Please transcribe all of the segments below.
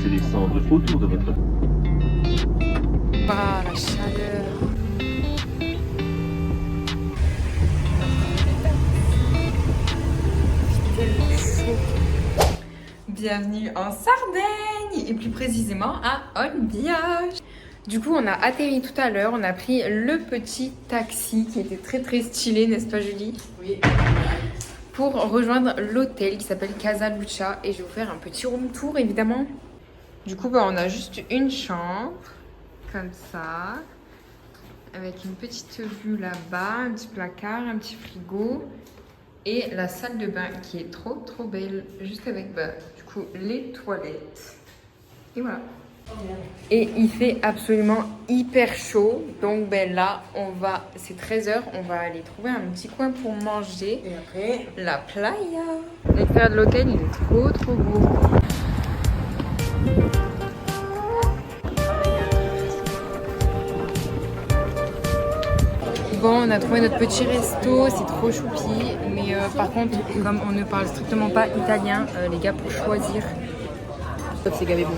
laissez les cendres autour de votre... Ah, la chaleur. C'est tellement chaud. Bienvenue en Sardaigne et plus précisément à Olbia. Du coup, on a atterri tout à l'heure, on a pris le petit taxi qui était très stylé, n'est-ce pas Julie? Oui. Pour rejoindre l'hôtel qui s'appelle Casa Lucha et je vais vous faire un petit room tour évidemment. Du coup, on a juste une chambre, comme ça, avec une petite vue là-bas, un petit placard, un petit frigo et la salle de bain qui est trop belle, juste avec du coup les toilettes. Et voilà. Et il fait absolument hyper chaud, donc là on va, c'est 13h, on va aller trouver un petit coin pour manger. Et après, la playa. L'extérieur de l'hôtel il est trop beau. Bon, on a trouvé notre petit resto, c'est trop choupi, mais par contre, comme on ne parle strictement pas italien, les gars, pour choisir, sauf c'est gavé bon.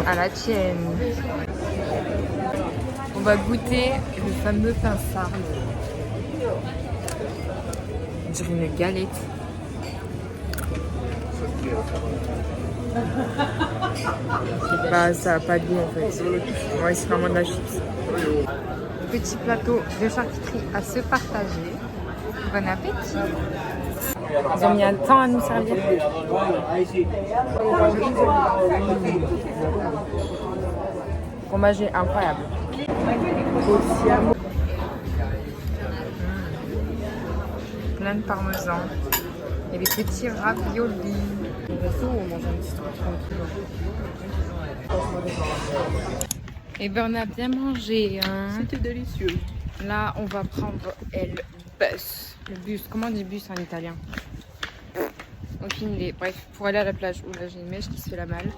À la tienne. On va goûter le fameux pain sarde. On dirait une galette. Ça a pas de goût en fait. Ouais, c'est vraiment de la chips. Petit plateau de charcuterie à se partager. Bon appétit. Ils ont mis un temps à nous servir. Le fromage est incroyable. Plein de parmesan. Et des petits raviolis. Au resto, on mange un petit truc tranquille. Et on a bien mangé. Hein. C'était délicieux. Là, on va prendre le bus. Le bus, comment on dit bus en italien? Aucune idée. Bref, pour aller à la plage. Ouh là, j'ai une mèche qui se fait la malle.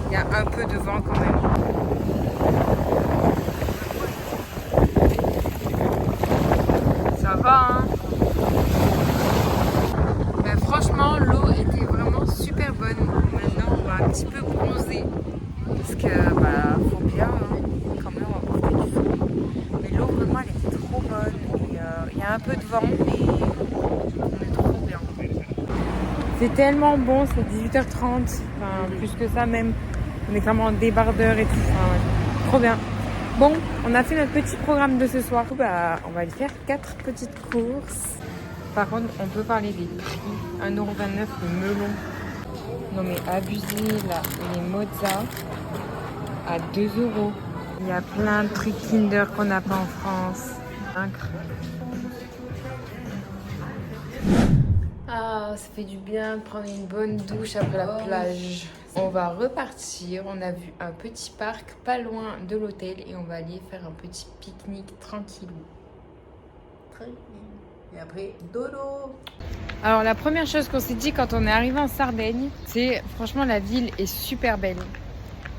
Il y a un peu de vent quand même. Ça va, hein? Ben, franchement, l'eau était vraiment super bonne. Maintenant, on va un petit peu bronzer. Parce que, faut bien, hein, quand même, on va porter du fond. Mais l'eau, vraiment, elle était trop bonne. Et il y a un peu de vent, mais on est trop bien. C'est tellement bon, c'est 18h30. Enfin, plus que ça même. On est vraiment en débardeur et tout. Enfin, ouais. Trop bien. Bon, on a fait notre petit programme de ce soir. On va aller faire 4 petites courses. Par contre, on peut parler des prix. 1,29€ le melon. Non mais abusé là. Les mozza à 2€. Il y a plein de trucs Kinder qu'on n'a pas en France. Incroyable. Ah, ça fait du bien de prendre une bonne douche après la plage. On va repartir. On a vu un petit parc pas loin de l'hôtel et on va aller faire un petit pique-nique tranquillou. Et après, dodo. Alors la première chose qu'on s'est dit quand on est arrivé en Sardaigne, c'est franchement la ville est super belle.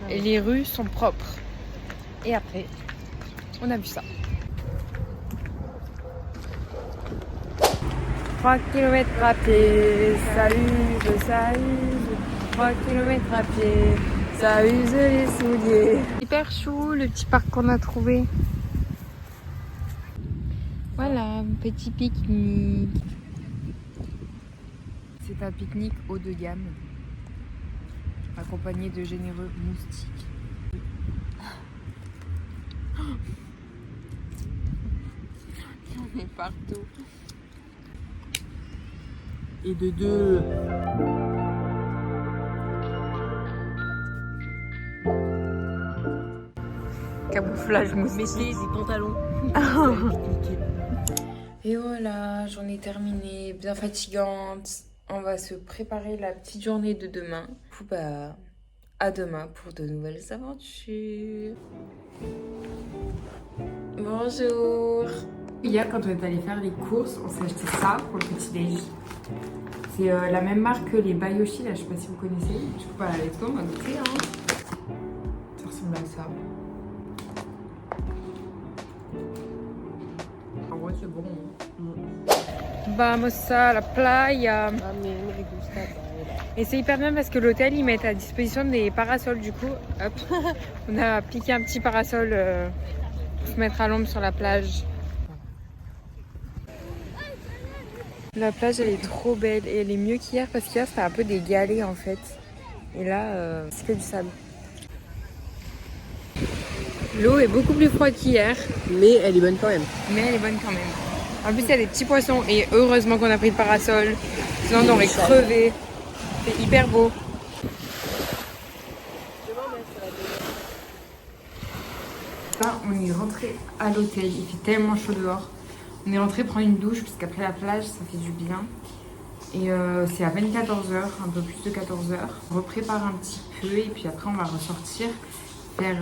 Et les rues sont propres. Et après, on a vu ça. 3 km à pied, ça use. 3 km à pied, ça use les souliers. Hyper chou le petit parc qu'on a trouvé. Voilà, un petit pique-nique. C'est un pique-nique haut de gamme, accompagné de généreux moustiques. On est partout. Et de deux. Camouflage moustique. Mettez des pantalons. Et voilà, journée terminée, bien fatigante. On va se préparer la petite journée de demain. Du coup, à demain pour de nouvelles aventures. Bonjour. Hier, quand on est allé faire les courses, on s'est acheté ça pour le petit déj. C'est la même marque que les Bayoshi, là, je sais pas si vous connaissez. Du coup, let's go, on va goûter. Hein. Ça ressemble à ça. c'est bon. Vamos a la playa. Ah, mais me gusta paella. Et c'est hyper bien parce que l'hôtel, ils mettent à disposition des parasols. Du coup, hop, on a piqué un petit parasol pour se mettre à l'ombre sur la plage. La plage, elle est trop belle et elle est mieux qu'hier parce qu'hier, c'était un peu des galets en fait. Et là, c'est que du sable. L'eau est beaucoup plus froide qu'hier, Mais elle est bonne quand même. mais elle est bonne quand même. En plus, il y a des petits poissons et heureusement qu'on a pris le parasol. Sinon, on aurait crevé. C'est hyper beau. Là, on est rentré à l'hôtel. Il fait tellement chaud dehors. On est rentré prendre une douche parce qu'après la plage, ça fait du bien. Et c'est à peine 14h, un peu plus de 14h. On reprépare un petit peu et puis après, on va ressortir faire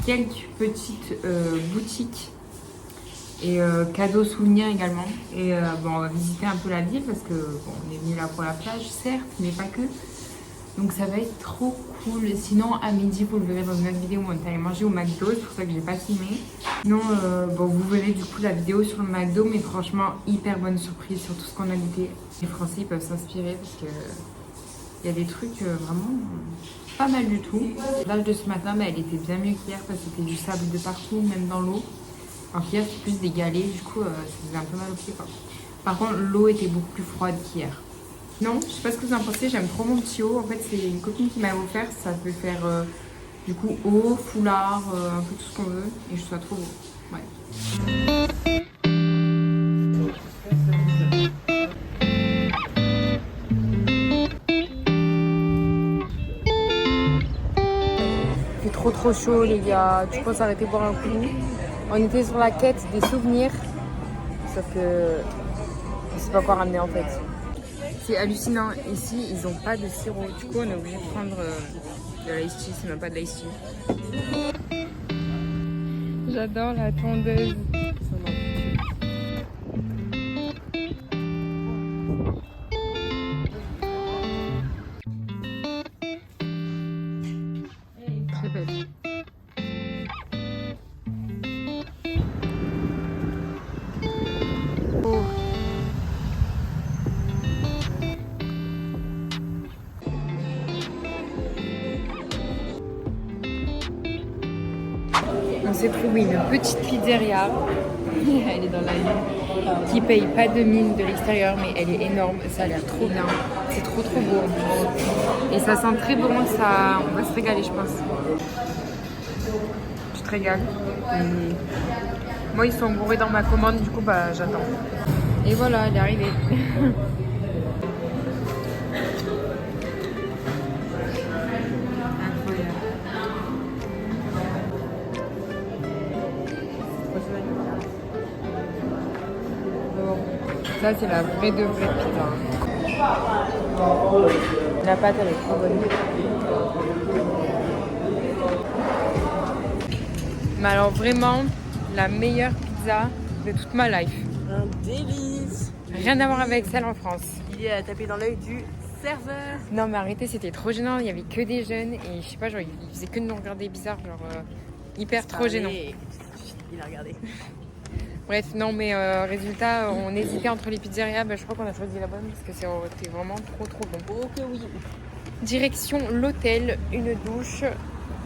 quelques petites boutiques et cadeaux souvenirs également. Et bon, on va visiter un peu la ville parce que bon, on est venu là pour la plage, certes, mais pas que. Donc ça va être trop cool. Sinon, à midi, vous le verrez dans une autre vidéo où on est allé manger au McDo. C'est pour ça que j'ai pas filmé. Sinon, bon, vous verrez du coup la vidéo sur le McDo. Mais franchement, hyper bonne surprise sur tout ce qu'on a goûté. Les Français, ils peuvent s'inspirer parce que il y a des trucs vraiment pas mal du tout. La plage de ce matin, bah, elle était bien mieux qu'hier parce que c'était du sable de partout, même dans l'eau. Alors qu'hier, c'était plus des galets. Du coup, ça faisait un peu mal aux pieds, quoi. Par contre, l'eau était beaucoup plus froide qu'hier. Non, je sais pas ce que vous en pensez, j'aime trop mon petit haut. En fait, c'est une copine qui m'a offert. Ça peut faire du coup haut, foulard, un peu tout ce qu'on veut. Et je trouve ça trop beau. Ouais. Il fait trop chaud, les gars. Tu penses arrêter de boire un coup. On était sur la quête des souvenirs. Sauf que on s'est pas encore ramené en fait. C'est hallucinant. Ici, ils n'ont pas de sirop. Du coup, on est obligé de prendre de l'ice tea. C'est même pas de l'ice tea. J'adore la tondeuse. Très belle. Oh. On s'est trouvé une petite pizzeria, elle est dans la ville, qui paye pas de mine de l'extérieur, mais elle est énorme, ça a l'air trop bien, c'est trop beau en plus. Et ça sent très bon, ça, on va se régaler je pense. Tu te régales. Moi ils sont bourrés dans ma commande, du coup bah j'attends. Et voilà, elle est arrivée. Ça, c'est la vraie de vraie pizza. La pâte, elle est trop bonne. Mais alors, vraiment, la meilleure pizza de toute ma life. Un délice. Rien à voir avec celle en France. Il est à taper dans l'œil du serveur. Non, mais arrêtez, c'était trop gênant. Il y avait que des jeunes et je sais pas, genre, ils faisaient que de nous regarder bizarre, genre hyper trop gênant. Il a regardé. Bref, non, mais résultat, on hésitait entre les pizzerias. Bah, je crois qu'on a choisi la bonne parce que c'était vraiment trop bon. Ok, oui. Direction l'hôtel, une douche,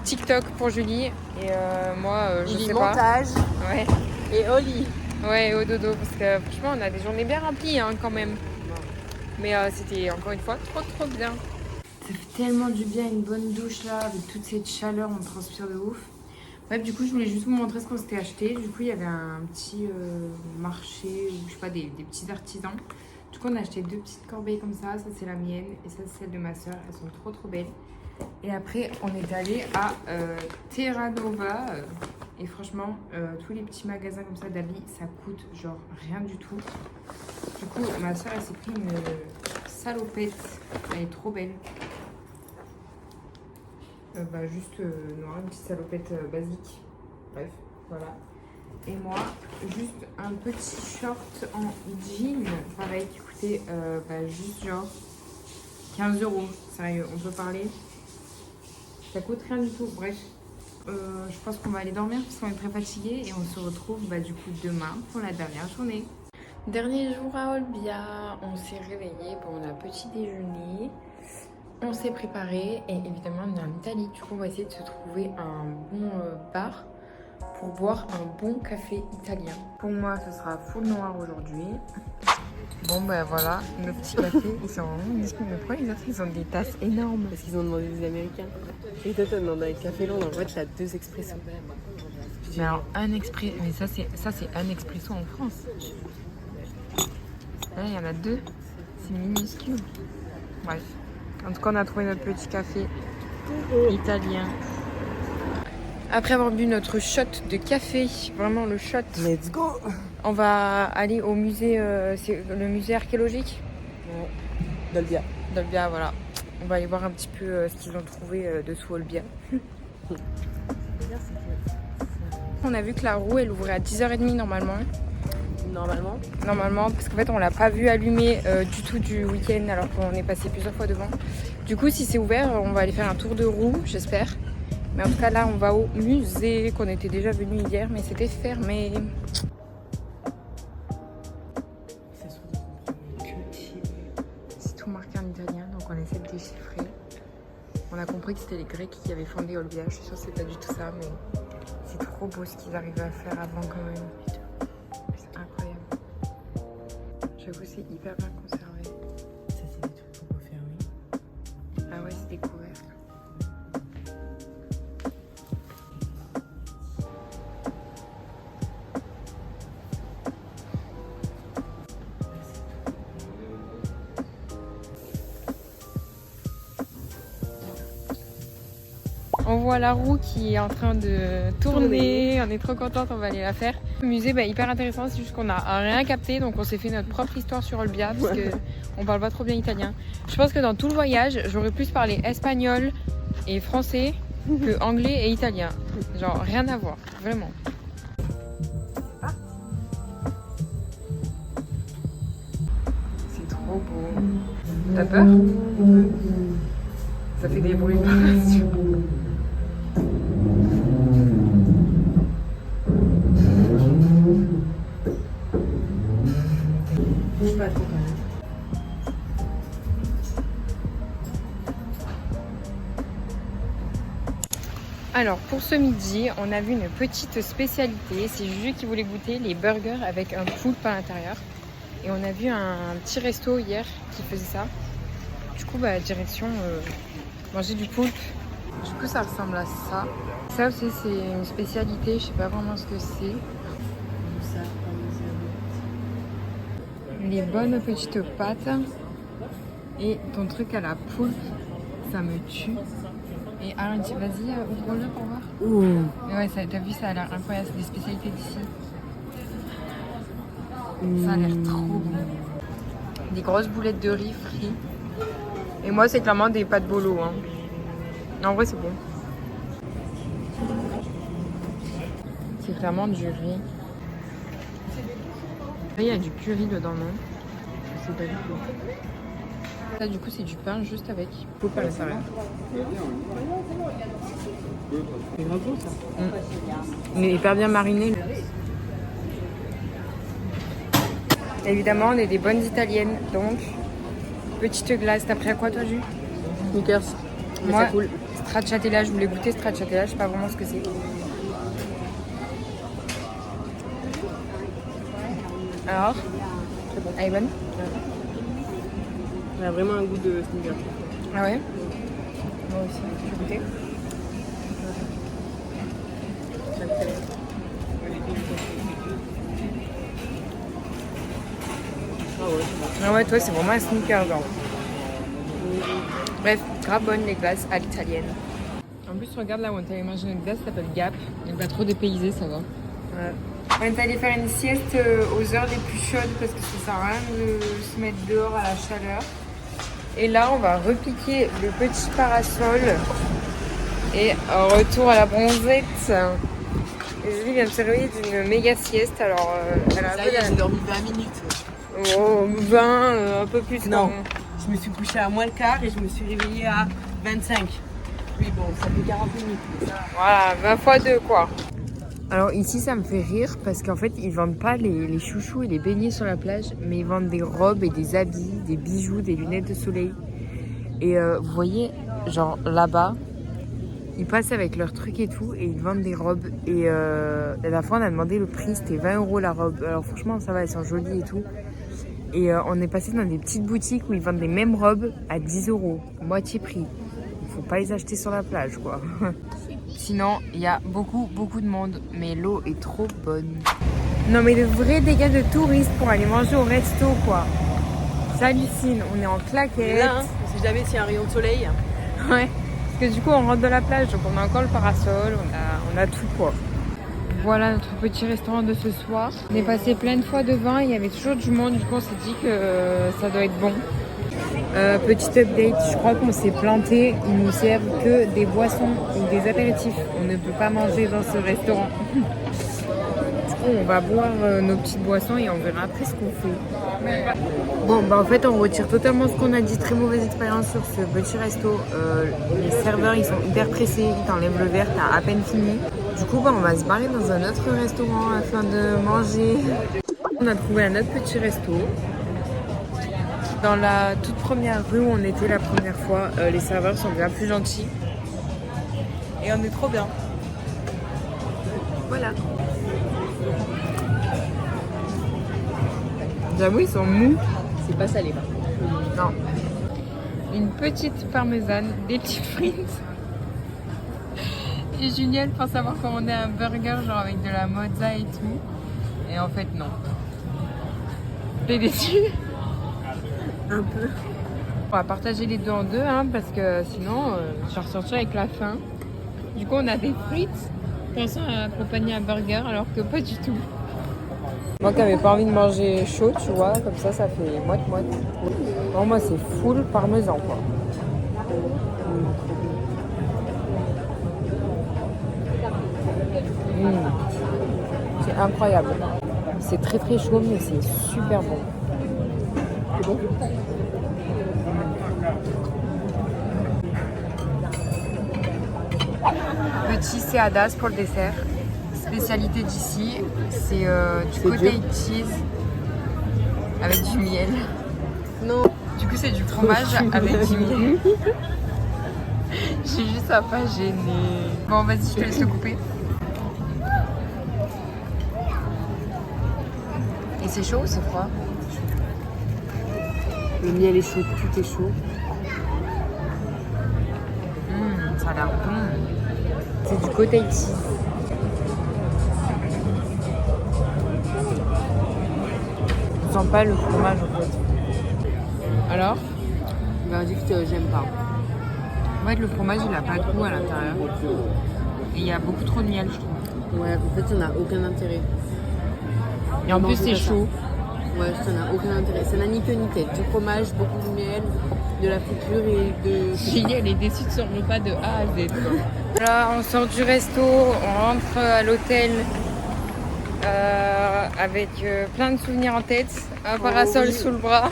TikTok pour Julie et moi, je sais pas. Montage Ouais, et au lit. ouais, au dodo parce que franchement, on a des journées bien remplies hein, quand même. Mais c'était encore une fois trop bien. Ça fait tellement du bien une bonne douche là, avec toute cette chaleur, on transpire de ouf. Bref, du coup, je voulais juste vous montrer ce qu'on s'était acheté. Du coup, il y avait un petit marché, ou je sais pas, des petits artisans. Du coup, on a acheté 2 petites corbeilles comme ça. Ça, c'est la mienne et ça, c'est celle de ma soeur. Elles sont trop belles. Et après, on est allé à Terra Nova. Et franchement, tous les petits magasins comme ça d'habits, ça coûte genre rien du tout. Du coup, ma soeur, elle s'est pris une salopette. Elle est trop belle. Juste noire, une petite salopette basique. Bref, voilà. Et moi, juste un petit short en jean, pareil, qui coûtait juste genre 15 €. Sérieux, on peut parler. Ça coûte rien du tout. Bref, je pense qu'on va aller dormir parce qu'on est très fatigué et on se retrouve du coup demain pour la dernière journée. Dernier jour à Olbia, on s'est réveillé pour un petit déjeuner. On s'est préparé et évidemment on est en Italie. Du coup on va essayer de se trouver un bon bar pour boire un bon café italien. Pour moi ce sera full noir aujourd'hui. Bon ben voilà, nos petits cafés, ils sont vraiment minuscules. Mais pourquoi les autres ils ont des tasses énormes? Parce qu'ils ont demandé des Américains. Et toi, t'as demandé un café long, en fait, t'as 2 expressos. Mais alors un expresso, mais ça c'est un expresso en France. Là il y en a 2, c'est minuscule. Bref, en tout cas on a trouvé notre petit café italien. Après avoir bu notre shot de café, vraiment le shot, Let's go! on va aller au musée, c'est le musée archéologique D'Olbia. d'Olbia, voilà. On va aller voir un petit peu ce qu'ils ont trouvé dessous Olbia. On a vu que la roue elle ouvrait à 10h30 normalement. Normalement, parce qu'en fait on l'a pas vu allumer du tout du week-end alors qu'on est passé plusieurs fois devant. Du coup si c'est ouvert on va aller faire un tour de roue, j'espère. Mais en tout cas là on va au musée qu'on était déjà venu hier mais c'était fermé. C'est tout marqué en italien donc on essaie de déchiffrer. On a compris que c'était les Grecs qui avaient fondé Olbia, je suis sûre que c'est pas du tout ça mais c'est trop beau ce qu'ils arrivaient à faire avant quand même. C'est incroyable. J'avoue c'est hyper bien conservé. Ça, c'est des trucs qu'on peut faire, oui. Ah ouais c'est découvert. On voit la roue qui est en train de tourner, on est trop contente, on va aller la faire. Le musée hyper intéressant, c'est juste qu'on n'a rien capté donc on s'est fait notre propre histoire sur Olbia parce qu'on parle pas trop bien italien. Je pense que dans tout le voyage, j'aurais plus parlé espagnol et français que anglais et italien. Genre rien à voir, vraiment. C'est trop beau. T'as peur? Ça fait des bruits. Bouge pas trop quand même. Alors pour ce midi, on a vu une petite spécialité. C'est Juju qui voulait goûter les burgers avec un poulpe à l'intérieur. Et on a vu un petit resto hier qui faisait ça. Du coup, direction manger du poulpe. Du coup, ça ressemble à ça. Ça aussi, c'est une spécialité. Je sais pas vraiment ce que c'est. Les bonnes petites pâtes. Et ton truc à la poulpe, ça me tue. Et Aaron, vas-y, ouvre-le pour voir. Ouh. Et ouais, t'as vu, ça a l'air incroyable. C'est des spécialités d'ici. Ça a l'air trop bon. Des grosses boulettes de riz frites. Et moi, c'est clairement des pâtes bolo. Hein. En vrai, c'est bon. C'est clairement du riz. Il y a du curry dedans, non? Je sais pas du tout. Là, du coup, c'est du pain juste avec poulpe à l'intérieur. C'est grave bon ça. Mais hyper bien mariné. Évidemment, on est des bonnes italiennes, donc petite glace. T'as pris à quoi toi, Jules? Snickers. Moi, c'est cool. stracciatella, je voulais goûter stracciatella, je sais pas vraiment ce que c'est. Alors, Très bon. elle est bonne? Elle a vraiment un goût de Snickers. Ah ouais? Moi aussi, je vais goûter. Ah ouais, c'est bon. Ah ouais, toi, c'est vraiment un sneaker, genre. Bref, grave bonne les glaces à l'italienne. En plus, regarde là où on est allé manger une glace, ça s'appelle Gap. Elle va trop dépaysée, ça va. Ouais. On est allé faire une sieste aux heures les plus chaudes parce que ça sert à rien de se mettre dehors à la chaleur. Et là, on va repiquer le petit parasol et retour à la bronzette. Et Julie vient de se réveiller d'une méga sieste. Alors, elle a un Ça peu y est, j'ai dormi 20 minutes. Oh, 20, un peu plus. Non. quand même. Je me suis couchée à moins le quart et je me suis réveillée à 25. Oui, bon, ça fait 40 minutes. Mais ça... Voilà, 20 fois 2 quoi. Alors ici ça me fait rire parce qu'en fait ils vendent pas les chouchous et les beignets sur la plage, mais ils vendent des robes et des habits, des bijoux, des lunettes de soleil. Et vous voyez, genre là-bas, ils passent avec leurs trucs et tout et ils vendent des robes. Et la dernière fois on a demandé le prix, c'était 20 € la robe. Alors franchement ça va, elles sont jolies et tout. Et on est passé dans des petites boutiques où ils vendent les mêmes robes à 10 €, moitié prix. Faut pas les acheter sur la plage quoi. Sinon, il y a beaucoup de monde, mais l'eau est trop bonne. Non mais de vrais dégâts de touristes pour aller manger au resto quoi. Ça hallucine, on est en claquettes. Là, hein, on sait jamais s'il y a un rayon de soleil. Ouais, parce que du coup on rentre de la plage, donc on a encore le parasol, on a tout quoi. Voilà notre petit restaurant de ce soir. On est passé plein de fois devant, il y avait toujours du monde, du coup on s'est dit que ça doit être bon. Petit update, je crois qu'on s'est planté, ils nous servent que des boissons ou des apéritifs. On ne peut pas manger dans ce restaurant. Du coup, on va boire nos petites boissons et on verra après ce qu'on fait. Bon, bah en fait, on retire totalement ce qu'on a dit. Très mauvaise expérience sur ce petit resto. Les serveurs, ils sont hyper pressés, ils t'enlèvent le verre, t'as à peine fini. Du coup, bah, on va se barrer dans un autre restaurant afin de manger. On a trouvé un autre petit resto. Dans la toute première rue où on était la première fois, les serveurs sont bien plus gentils. Et on est trop bien. Voilà. J'avoue, ils sont mous. C'est pas salé. Non. Une petite parmesane, des petites frites. Et Juliette pense avoir commandé un burger genre avec de la mozza et tout. Et en fait, non. T'es déçue? Un peu. On va partager les deux en deux hein, parce que sinon je vais ressortir avec la faim. Du coup on a des frites pensant à accompagner un burger alors que pas du tout. Moi qui n'avais pas envie de manger chaud tu vois, comme ça fait moite-moite. Non, moi c'est full parmesan quoi. C'est incroyable. C'est très très chaud mais c'est super bon. C'est bon. Petit seadas pour le dessert. Spécialité d'ici, c'est du cottage cheese avec du miel. Non. Du coup, c'est du fromage avec du miel. J'ai juste à pas gêner. Bon, vas-y, je te laisse le couper. Et c'est chaud ou c'est froid? Le miel est chaud, tout est chaud. Ça a l'air bon. C'est du cottage cheese. Je sens pas le fromage en fait. Alors? Verdict, j'aime pas. En fait, le fromage il a pas de goût à l'intérieur. Et il y a beaucoup trop de miel, je trouve. Ouais, en fait, ça n'a aucun intérêt. Et en plus, c'est chaud. Ouais, ça n'a aucun intérêt. Ça n'a ni queue ni tête. Du fromage, beaucoup de miel, de la friture et de... Julie, elle est déçue de son repas de A à Z. Là, on sort du resto, on rentre à l'hôtel avec plein de souvenirs en tête, un parasol oui. sous le bras.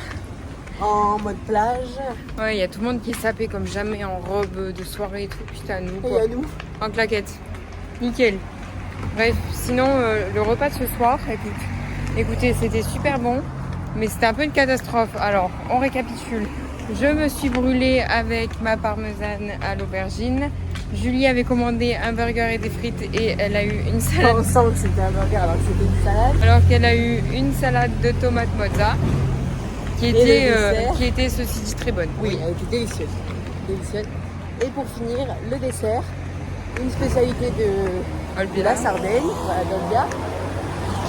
En mode plage. Ouais, il y a tout le monde qui est sapé comme jamais en robe de soirée et tout. Putain, nous Et quoi. à nous. En claquette. Nickel. Bref, sinon, le repas de ce soir, écoutez, c'était super bon, mais c'était un peu une catastrophe. Alors, on récapitule. Je me suis brûlée avec ma parmesane à l'aubergine. Julie avait commandé un burger et des frites et elle a eu une salade. On sent que c'était un burger alors que c'était une salade. Alors qu'elle a eu une salade de tomates mozza qui était ceci dit très bonne. Oui, elle était délicieuse. Délicieuse. Et pour finir, le dessert, une spécialité de la Sardaigne, voilà, d'Olbia,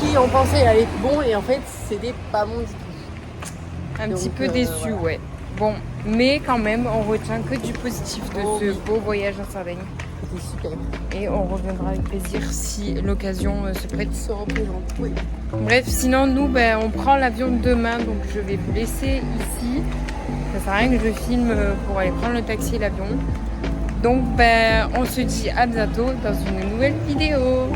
qui on pensait allait être bon et en fait c'était pas bon du tout. Un petit peu déçu, ouais. Bon, mais quand même, on retient que du positif de ce beau voyage en Sardaigne. C'était super. Et on reviendra avec plaisir si l'occasion se prête. Se représente. Oui. Bref, sinon nous, on prend l'avion demain, donc je vais vous laisser ici. Ça sert à rien que je filme pour aller prendre le taxi et l'avion. Donc on se dit à bientôt dans une nouvelle vidéo.